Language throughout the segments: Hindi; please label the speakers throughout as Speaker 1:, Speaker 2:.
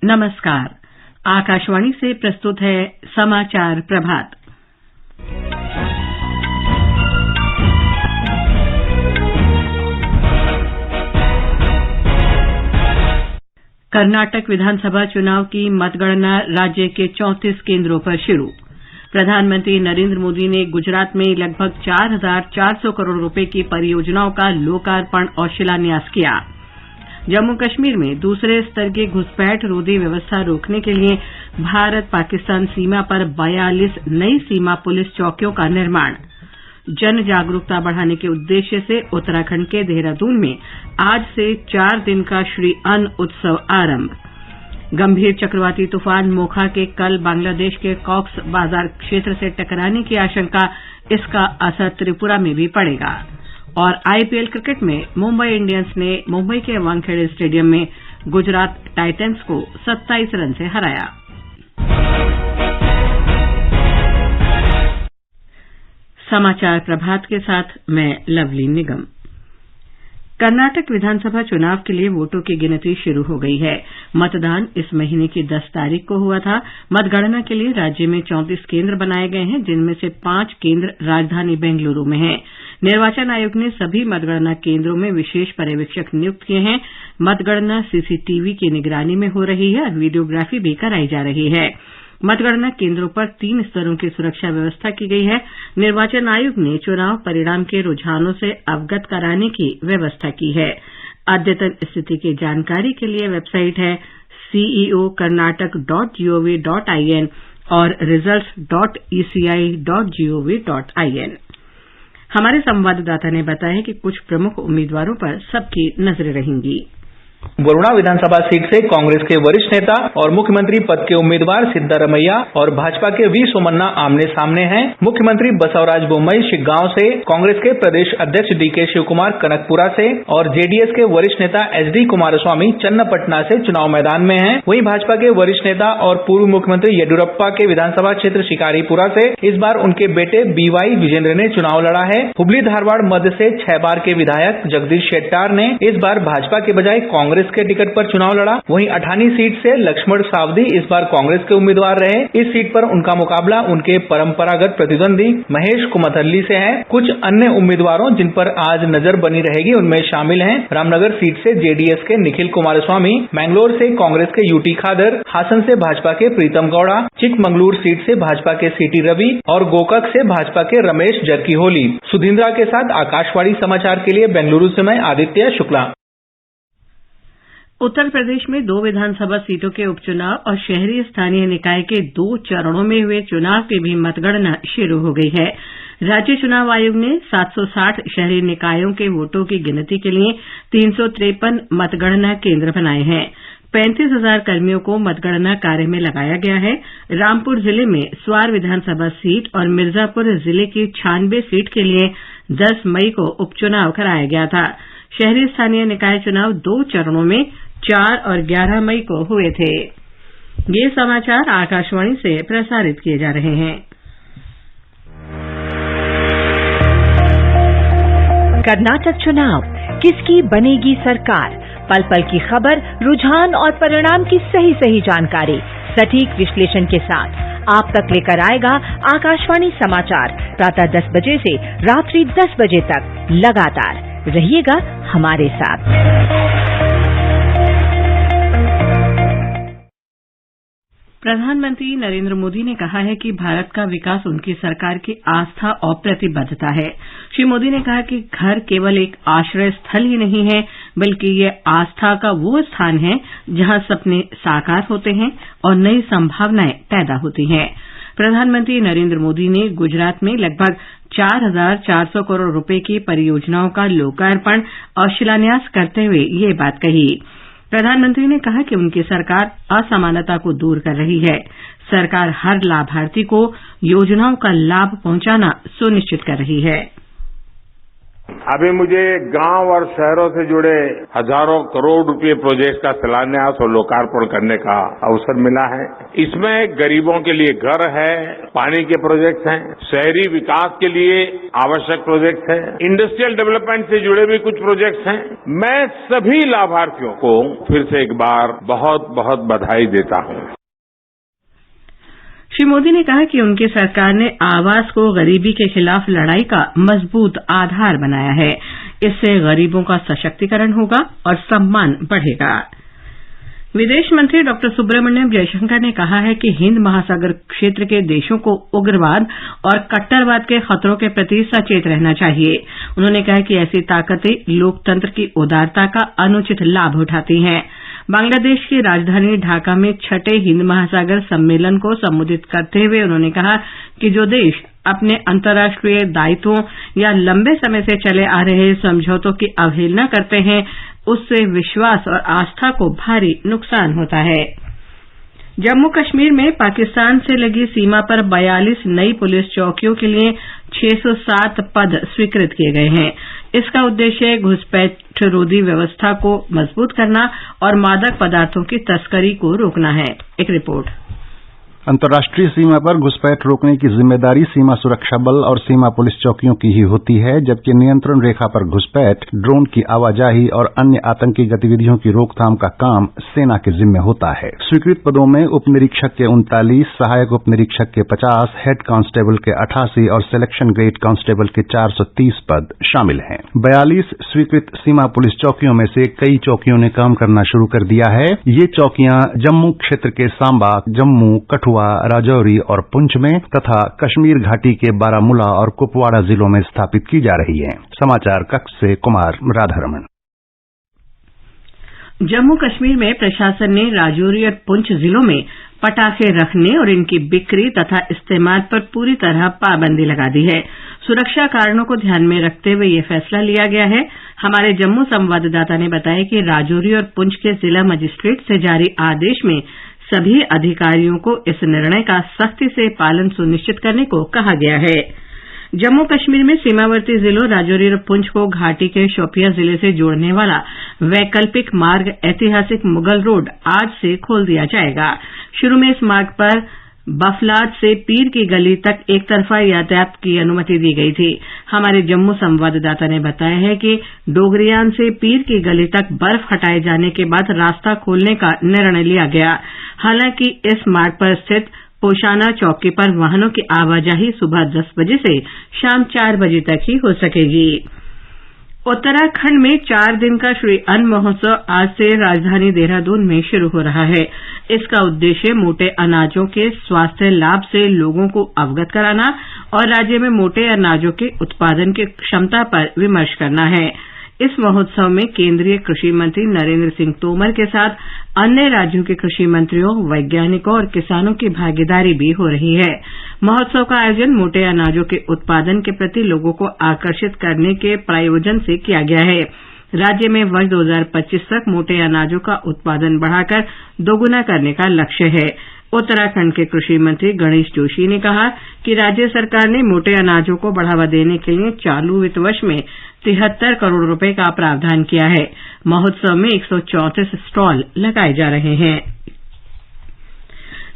Speaker 1: नमस्कार। आकाशवाणी से प्रस्तुत है समाचार प्रभात। कर्नाटक विधानसभा चुनाव की मतगणना राज्य के 34 केंद्रों पर शुरू। प्रधानमंत्री नरेंद्र मोदी ने गुजरात में लगभग 4,400 करोड़ रुपए की परियोजनाओं का लोकार्पण और शिलान्यास किया। जम्मू कश्मीर में दूसरे स्तर की घुसपैठ रोधी व्यवस्था रोकने के लिए भारत पाकिस्तान सीमा पर 42 नई सीमा पुलिस चौकियों का निर्माण। जन जागरूकता बढ़ाने के उद्देश्य से उत्तराखंड के देहरादून में आज से 4 दिन का श्री अन्न उत्सव आरंभ। गंभीर चक्रवाती तूफान मोखा के कल बांग्लादेश के कॉक्स बाजार क्षेत्र से टकराने की आशंका, इसका असर त्रिपुरा में भी पड़ेगा। और आईपीएल क्रिकेट में मुंबई इंडियंस ने मुंबई के वानखेड़े स्टेडियम में गुजरात टाइटंस को 27 रन से हराया। समाचार प्रभात के साथ मैं लवली निगम। कर्नाटक विधानसभा चुनाव के लिए वोटों की गिनती शुरू हो गई है। मतदान इस महीने की 10 तारीख को हुआ था। मतगणना के लिए राज्य में 34 केंद्र बनाए गए हैं, जिनमें से 5 केंद्र राजधानी बेंगलुरु में हैं। निर्वाचन आयोग ने सभी मतगणना केंद्रों में विशेष पर्यवेक्षक नियुक्त किए हैं। मतगणना सीसीटीवी की निगरानी में हो रही है और वीडियोग्राफी भी कराई जा रही है। मतगणना केंद्रों पर 3 स्तरों की सुरक्षा व्यवस्था की गई है। निर्वाचन आयोग ने चुनाव परिणाम के रुझानों से अवगत कराने की व्यवस्था की है। अद्यतन स्थिति की जानकारी के लिए वेबसाइट है ceokarnatak.gov.in और results.eci.gov.in। हमारे संवाददाता ने बताया कि कुछ प्रमुख उम्मीदवारों पर सबकी नजरें रहेंगी।
Speaker 2: वरुणा विधानसभा सीट से कांग्रेस के वरिष्ठ नेता और मुख्यमंत्री पद के उम्मीदवार सिद्धारमैया और भाजपा के वी सोमन्ना आमने सामने हैं। मुख्यमंत्री बसवराज बोम्मई शिग्गांव से, कांग्रेस के प्रदेश अध्यक्ष डीके शिवकुमार कनकपुरा से और जेडीएस के वरिष्ठ नेता एचडी कुमारस्वामी चन्नपटना से चुनाव मैदान में हैं। वहीं भाजपा के वरिष्ठ नेता और पूर्व मुख्यमंत्री येडियुरप्पा के विधानसभा क्षेत्र शिकारीपुरा से इस बार उनके बेटे बीवाई विजेंद्र ने चुनाव लड़ा है। हुबली धारवाड़ मध्य से 6 बार के विधायक जगदीश शेट्टार ने इस बार भाजपा के बजाय कांग्रेस के टिकट पर चुनाव लड़ा। वहीं अठानी सीट से लक्ष्मण सावदी इस बार कांग्रेस के उम्मीदवार रहे। इस सीट पर उनका मुकाबला उनके परंपरागत प्रतिद्वंदी महेश कुमथल्ली से है। कुछ अन्य उम्मीदवारों जिन पर आज नजर बनी रहेगी उनमें शामिल हैं रामनगर सीट से जेडीएस के निखिल कुमारस्वामी, मैंगलोर से कांग्रेस के यूटी खादर, हासन से भाजपा के प्रीतम गौड़ा, चिकमंगलूर सीट से भाजपा के सीटी रवि और गोकक से भाजपा के रमेश जरकीहोली। सुधींद्रा के साथ आकाशवाणी समाचार के लिए बेंगलुरु से मैं आदित्य शुक्ला।
Speaker 1: उत्तर प्रदेश में 2 विधानसभा सीटों के उपचुनाव और शहरी स्थानीय निकाय के 2 चरणों में हुए चुनाव की भी मतगणना शुरू हो गई है। राज्य चुनाव आयोग ने 760 शहरी निकायों के वोटों की गिनती के लिए 353 मतगणना केंद्र बनाए हैं। 35,000 कर्मियों को मतगणना कार्य में लगाया गया है। रामपुर जिले में स्वार विधानसभा सीट और मिर्जापुर जिले की 96 सीट के लिए 10 मई को उपचुनाव कराया गया था। शहरी स्थानीय निकाय चुनाव 2 चरणों में 4 और 11 मई को हुए थे। ये समाचार आकाशवाणी से प्रसारित किए जा रहे हैं।
Speaker 3: कर्नाटक चुनाव, किसकी बनेगी सरकार? पल पल की खबर, रुझान और परिणाम की सही जानकारी सटीक विश्लेषण के साथ आप तक लेकर आएगा आकाशवाणी समाचार प्रातः 10 बजे से रात्रि 10 बजे तक। लगातार रहिएगा हमारे साथ।
Speaker 1: प्रधानमंत्री नरेंद्र मोदी ने कहा है कि भारत का विकास उनकी सरकार की आस्था और प्रतिबद्धता है। श्री मोदी ने कहा कि घर केवल एक आश्रय स्थल ही नहीं है, बल्कि ये आस्था का वो स्थान है जहां सपने साकार होते हैं और नई संभावनाएं पैदा होती हैं। प्रधानमंत्री नरेंद्र मोदी ने गुजरात में लगभग 4,400 करोड़ रुपए की परियोजनाओं का लोकार्पण और शिलान्यास करते हुए ये बात कही। प्रधानमंत्री ने कहा कि उनकी सरकार असमानता को दूर कर रही है। सरकार हर लाभार्थी को योजनाओं का लाभ पहुंचाना सुनिश्चित कर रही है।
Speaker 4: अभी मुझे गांव और शहरों से जुड़े हजारों करोड़ रुपए प्रोजेक्ट का शिलान्यास और लोकार्पण करने का अवसर मिला है। इसमें गरीबों के लिए घर है, पानी के प्रोजेक्ट हैं, शहरी विकास के लिए आवश्यक प्रोजेक्ट हैं, इंडस्ट्रियल डेवलपमेंट से जुड़े भी कुछ प्रोजेक्ट हैं। मैं सभी लाभार्थियों को फिर से एक बार बहुत बहुत बधाई देता हूं।
Speaker 1: श्री मोदी ने कहा कि उनकी सरकार ने आवास को गरीबी के खिलाफ लड़ाई का मजबूत आधार बनाया है। इससे गरीबों का सशक्तिकरण होगा और सम्मान बढ़ेगा। विदेश मंत्री डॉक्टर सुब्रमण्यम जयशंकर ने कहा है कि हिंद महासागर क्षेत्र के देशों को उग्रवाद और कट्टरवाद के खतरों के प्रति सचेत रहना चाहिए। उन्होंने कहा कि ऐसी ताकतें लोकतंत्र की उदारता का अनुचित लाभ उठाती हैं। बांग्लादेश की राजधानी ढाका में छठे हिंद महासागर सम्मेलन को संबोधित करते हुए उन्होंने कहा कि जो देश अपने अंतर्राष्ट्रीय दायित्वों या लंबे समय से चले आ रहे समझौतों की अवहेलना करते हैं, उससे विश्वास और आस्था को भारी नुकसान होता है। जम्मू कश्मीर में पाकिस्तान से लगी सीमा पर 42 नई पुलिस चौकियों के लिए 607 पद स्वीकृत किए गए हैं। इसका उद्देश्य घुसपैठ रोधी व्यवस्था को मजबूत करना और मादक पदार्थों की तस्करी को रोकना है। एक रिपोर्ट।
Speaker 5: अंतर्राष्ट्रीय सीमा पर घुसपैठ रोकने की जिम्मेदारी सीमा सुरक्षा बल और सीमा पुलिस चौकियों की ही होती है, जबकि नियंत्रण रेखा पर घुसपैठ, ड्रोन की आवाजाही और अन्य आतंकी गतिविधियों की रोकथाम का काम सेना के जिम्मे होता है। स्वीकृत पदों में उप निरीक्षक के 39, सहायक उप निरीक्षक के 50, हेड कांस्टेबल के 88 और सिलेक्शन ग्रेड कांस्टेबल के 430 पद शामिल हैं। 42 स्वीकृत सीमा पुलिस चौकियों में से कई चौकियों ने काम करना शुरू कर दिया है। ये चौकियां जम्मू क्षेत्र के सांबा, जम्मू, कठुआ, राजौरी और पुंछ में तथा कश्मीर घाटी के बारामूला और कुपवाड़ा जिलों में स्थापित की जा रही हैं। समाचार कक्ष से कुमार राधारमण।
Speaker 1: जम्मू कश्मीर में प्रशासन ने राजौरी और पुंछ जिलों में पटाखे रखने और इनकी बिक्री तथा इस्तेमाल पर पूरी तरह पाबंदी लगा दी है। सुरक्षा कारणों को ध्यान में रखते हुए यह फैसला लिया गया है। हमारे जम्मू संवाददाता ने बताया कि राजौरी और पुंछ के जिला मजिस्ट्रेट से जारी आदेश में सभी अधिकारियों को इस निर्णय का सख्ती से पालन सुनिश्चित करने को कहा गया है। जम्मू कश्मीर में सीमावर्ती जिलों राजौरी और पुंछ को घाटी के शोपियां जिले से जोड़ने वाला वैकल्पिक मार्ग ऐतिहासिक मुगल रोड आज से खोल दिया जाएगा। शुरू में इस मार्ग पर बफलाद से पीर की गली तक एक तरफा यातायात की अनुमति दी गई थी। हमारे जम्मू संवाददाता ने बताया है कि डोगरियान से पीर की गली तक बर्फ हटाए जाने के बाद रास्ता खोलने का निर्णय लिया गया। हालांकि इस मार्ग पर स्थित पोशाना चौकी पर वाहनों की आवाजाही सुबह 10 बजे से शाम 4 बजे तक ही हो सकेगी। उत्तराखंड में 4 दिन का श्री अन्न महोत्सव आज से राजधानी देहरादून में शुरू हो रहा है। इसका उद्देश्य मोटे अनाजों के स्वास्थ्य लाभ से लोगों को अवगत कराना और राज्य में मोटे अनाजों के उत्पादन की क्षमता पर विमर्श करना है। इस महोत्सव में केंद्रीय कृषि मंत्री नरेंद्र सिंह तोमर के साथ अन्य राज्यों के कृषि मंत्रियों, वैज्ञानिकों और किसानों की भागीदारी भी हो रही है। महोत्सव का आयोजन मोटे अनाजों के उत्पादन के प्रति लोगों को आकर्षित करने के प्रयोजन से किया गया है। राज्य में वर्ष 2025 तक मोटे अनाजों का उत्पादन बढ़ाकर दोगुना करने का लक्ष्य है। उत्तराखंड के कृषि मंत्री गणेश जोशी ने कहा कि राज्य सरकार ने मोटे अनाजों को बढ़ावा देने के लिए चालू वित्त वर्ष में 73 करोड़ रुपए का प्रावधान किया है। महोत्सव में 134 स्टॉल लगाए जा रहे हैं।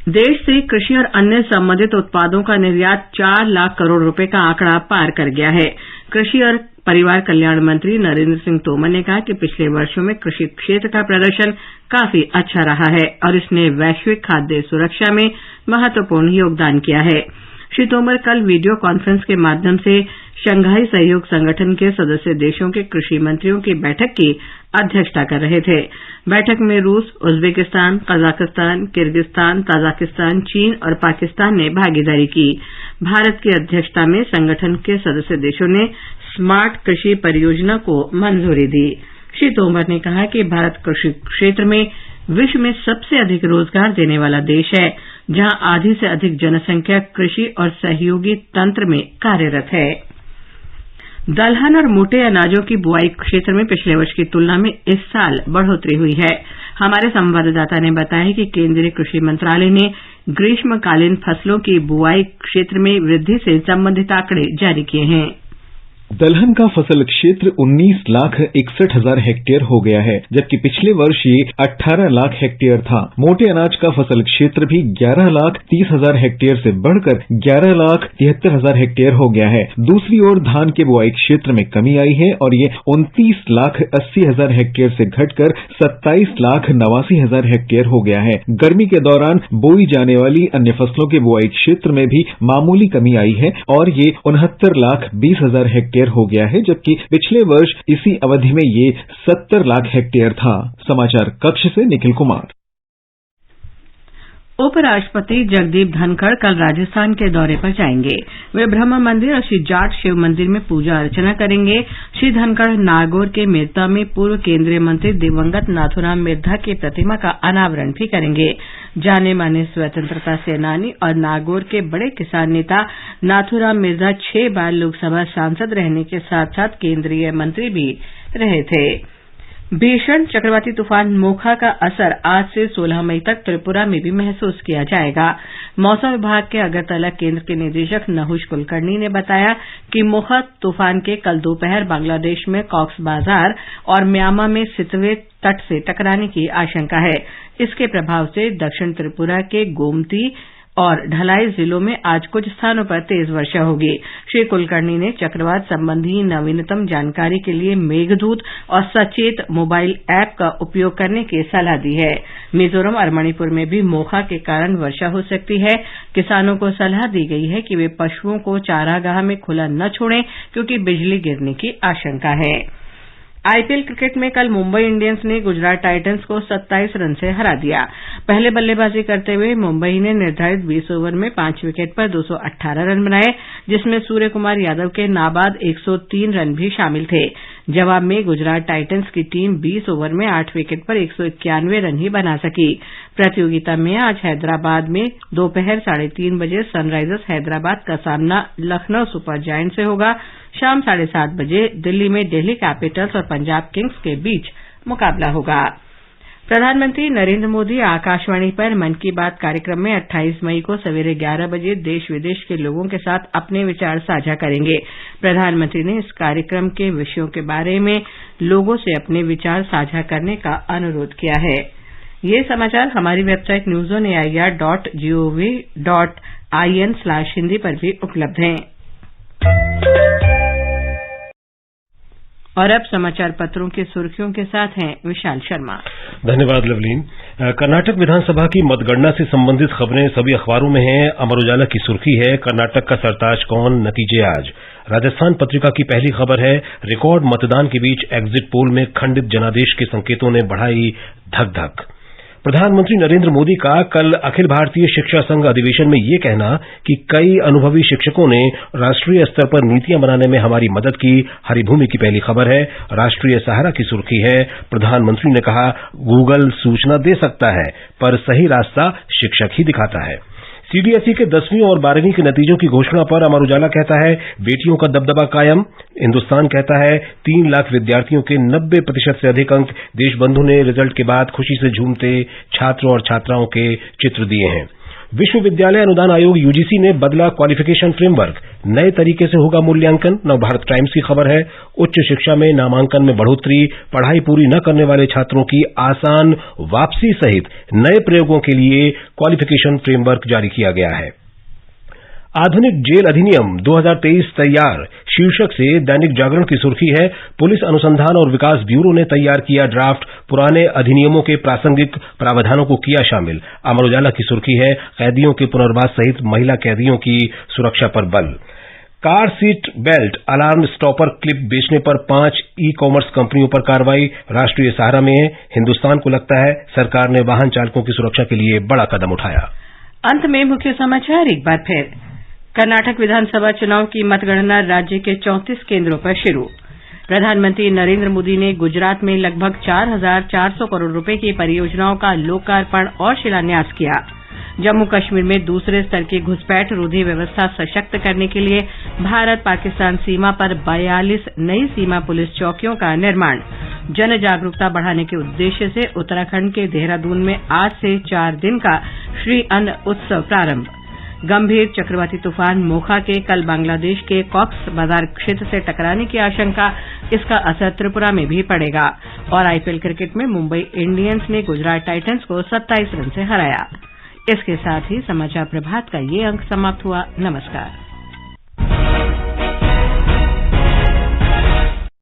Speaker 1: देश से कृषि और अन्य संबंधित उत्पादों का निर्यात 4 लाख करोड़ रुपए का आंकड़ा पार कर गया है। कृषि और परिवार कल्याण मंत्री नरेंद्र सिंह तोमर ने कहा कि पिछले वर्षों में कृषि क्षेत्र का प्रदर्शन काफी अच्छा रहा है और इसने वैश्विक खाद्य सुरक्षा में महत्वपूर्ण योगदान किया है। श्री तोमर कल वीडियो कॉन्फ्रेंस के माध्यम से शंघाई सहयोग संगठन के सदस्य देशों के कृषि मंत्रियों की बैठक की अध्यक्षता कर रहे थे। बैठक में रूस, उज्बेकिस्तान, कजाकिस्तान, किर्गिस्तान, ताजिकिस्तान, चीन और पाकिस्तान ने भागीदारी की। भारत की अध्यक्षता में संगठन के सदस्य देशों ने स्मार्ट कृषि परियोजना को मंजूरी दी। श्री तोमर ने कहा कि भारत कृषि क्षेत्र में विश्व में सबसे अधिक रोजगार देने वाला देश है, जहां आधी से अधिक जनसंख्या कृषि और सहयोगी तंत्र में कार्यरत है। दलहन और मोटे अनाजों की बुआई क्षेत्र में पिछले वर्ष की तुलना में इस साल बढ़ोतरी हुई है। हमारे संवाददाता ने बताया कि केंद्रीय कृषि मंत्रालय ने ग्रीष्मकालीन फसलों की बुआई क्षेत्र में वृद्धि से संबंधित आंकड़े जारी किए हैं।
Speaker 6: दलहन का फसल क्षेत्र 19,61,000 हेक्टेयर हो गया है, जबकि पिछले वर्ष ये 18 लाख हेक्टेयर था। मोटे अनाज का फसल क्षेत्र भी 11,30,000 हेक्टेयर से बढ़कर 11,73,000 हेक्टेयर हो गया है। दूसरी ओर धान के बुआई क्षेत्र में कमी आई है और ये 29,80,000 हेक्टेयर से घटकर 27,89,000 हेक्टेयर हो गया है। गर्मी के दौरान बोई जाने वाली अन्य फसलों के बुआई क्षेत्र में भी मामूली कमी आई है और ये 69,20,000 हेक्टेयर हो गया है, जबकि पिछले वर्ष इसी अवधि में ये 70 लाख हेक्टेयर था। समाचार कक्ष से निखिल कुमार।
Speaker 1: उपराष्ट्रपति जगदीप धनखड़ कल राजस्थान के दौरे पर जाएंगे। वे ब्रह्म मंदिर और श्री जाट शिव मंदिर में पूजा अर्चना करेंगे। श्री धनखड़ नागौर के मिर्ता में पूर्व केंद्रीय मंत्री दिवंगत नाथूराम मिर्धा की प्रतिमा का अनावरण भी करेंगे। जाने माने स्वतंत्रता सेनानी और नागौर के बड़े किसान नेता नाथूराम मिर्धा 6 बार लोकसभा सांसद रहने के साथ साथ केंद्रीय मंत्री भी रहे थे। भीषण चक्रवाती तूफान मोखा का असर आज से 16 मई तक त्रिपुरा में भी महसूस किया जाएगा। मौसम विभाग के अगरतला केंद्र के निदेशक नहुष कुलकर्णी ने बताया कि मोखा तूफान के कल दोपहर बांग्लादेश में कॉक्स बाजार और म्यांमा में सितवे तट से टकराने की आशंका है। इसके प्रभाव से दक्षिण त्रिपुरा के गोमती और ढलाई जिलों में आज कुछ स्थानों पर तेज वर्षा होगी। श्री कुलकर्णी ने चक्रवात संबंधी नवीनतम जानकारी के लिए मेघदूत और सचेत मोबाइल ऐप का उपयोग करने की सलाह दी है। मिजोरम और मणिपुर में भी मोखा के कारण वर्षा हो सकती है। किसानों को सलाह दी गई है कि वे पशुओं को चारागाह में खुला न छोड़ें, क्योंकि बिजली गिरने की आशंका है। आईपीएल क्रिकेट में कल मुंबई इंडियंस ने गुजरात टाइटंस को 27 रन से हरा दिया। पहले बल्लेबाजी करते हुए मुंबई ने निर्धारित 20 ओवर में 5 विकेट पर 218 रन बनाए, जिसमें सूर्य कुमार यादव के नाबाद 103 रन भी शामिल थे। जवाब में गुजरात टाइटंस की टीम 20 ओवर में 8 विकेट पर 191 रन ही बना सकी। प्रतियोगिता में आज हैदराबाद में दोपहर 3:30 बजे सनराइजर्स हैदराबाद का सामना लखनऊ सुपर जायंट्स से होगा। शाम 7:30 बजे दिल्ली में दिल्ली कैपिटल्स और पंजाब किंग्स के बीच मुकाबला होगा। प्रधानमंत्री नरेंद्र मोदी आकाशवाणी पर मन की बात कार्यक्रम में 28 मई को सवेरे 11 बजे देश विदेश के लोगों के साथ अपने विचार साझा करेंगे। प्रधानमंत्री ने इस कार्यक्रम के विषयों के बारे में लोगों से अपने विचार साझा करने का अनुरोध किया है। ये समाचार हमारी वेबसाइट newsonair.gov.in/hindi पर भी उपलब्ध हैं। और अब समाचार पत्रों की सुर्खियों के साथ हैं विशाल शर्मा।
Speaker 7: धन्यवाद लवलीन। कर्नाटक विधानसभा की मतगणना से संबंधित खबरें सभी अखबारों में हैं। अमर उजाला की सुर्खी है, कर्नाटक का सरताज कौन, नतीजे आज। राजस्थान पत्रिका की पहली खबर है, रिकॉर्ड मतदान के बीच एग्जिट पोल में खंडित जनादेश के संकेतों ने बढ़ाई धक धक। प्रधानमंत्री नरेंद्र मोदी का कल अखिल भारतीय शिक्षा संघ अधिवेशन में ये कहना कि कई अनुभवी शिक्षकों ने राष्ट्रीय स्तर पर नीतियां बनाने में हमारी मदद की, हरिभूमि की पहली खबर है। राष्ट्रीय सहारा की सुर्खी है, प्रधानमंत्री ने कहा गूगल सूचना दे सकता है पर सही रास्ता शिक्षक ही दिखाता है। सीबीएसई के 10वीं और 12वीं के नतीजों की घोषणा पर अमर उजाला कहता है, बेटियों का दबदबा कायम। हिंदुस्तान कहता है 3 लाख विद्यार्थियों के 90% से अधिक अंक। देशबंधु ने रिजल्ट के बाद खुशी से झूमते छात्रों और छात्राओं के चित्र दिए हैं। विश्वविद्यालय अनुदान आयोग यूजीसी ने बदला क्वालिफिकेशन फ्रेमवर्क, नए तरीके से होगा मूल्यांकन। नवभारत टाइम्स की खबर है, उच्च शिक्षा में नामांकन में बढ़ोतरी, पढ़ाई पूरी न करने वाले छात्रों की आसान वापसी सहित नए प्रयोगों के लिए क्वालिफिकेशन फ्रेमवर्क जारी किया गया है। आधुनिक जेल अधिनियम 2023 तैयार शीर्षक से दैनिक जागरण की सुर्खी है, पुलिस अनुसंधान और विकास ब्यूरो ने तैयार किया ड्राफ्ट, पुराने अधिनियमों के प्रासंगिक प्रावधानों को किया शामिल। अमर उजाला की सुर्खी है, कैदियों के पुनर्वास सहित महिला कैदियों की सुरक्षा पर बल। Car seat belt alarm stopper clip बेचने पर 5 ई-कॉमर्स कंपनियों पर कार्रवाई। राष्ट्रीय सहारा में हिंदुस्तान को लगता है सरकार ने वाहन चालकों की सुरक्षा के लिए बड़ा कदम उठाया।
Speaker 1: अंत में मुख्य समाचार एक बार फिर। कर्नाटक विधानसभा चुनाव की मतगणना राज्य के 34 केंद्रों पर शुरू। प्रधानमंत्री नरेंद्र मोदी ने गुजरात में लगभग 4,400 करोड़ रुपए की परियोजनाओं का लोकार्पण और शिलान्यास किया। जम्मू कश्मीर में दूसरे स्तर की घुसपैठ रोधी व्यवस्था सशक्त करने के लिए भारत पाकिस्तान सीमा पर 42 नई सीमा पुलिस चौकियों का निर्माण। जन जागरूकता बढ़ाने के उद्देश्य से उत्तराखंड के देहरादून में आज से 4 दिन का श्री अन्न उत्सव प्रारंभ। गंभीर चक्रवाती तूफान मोखा के कल बांग्लादेश के कॉक्स बाजार क्षेत्र से टकराने की आशंका, इसका असर त्रिपुरा में भी पड़ेगा। और आईपीएल क्रिकेट में मुंबई इंडियंस ने गुजरात टाइटंस को 27 रन से हराया। इसके साथ ही समाचार प्रभात का ये अंक समाप्त हुआ। नमस्कार।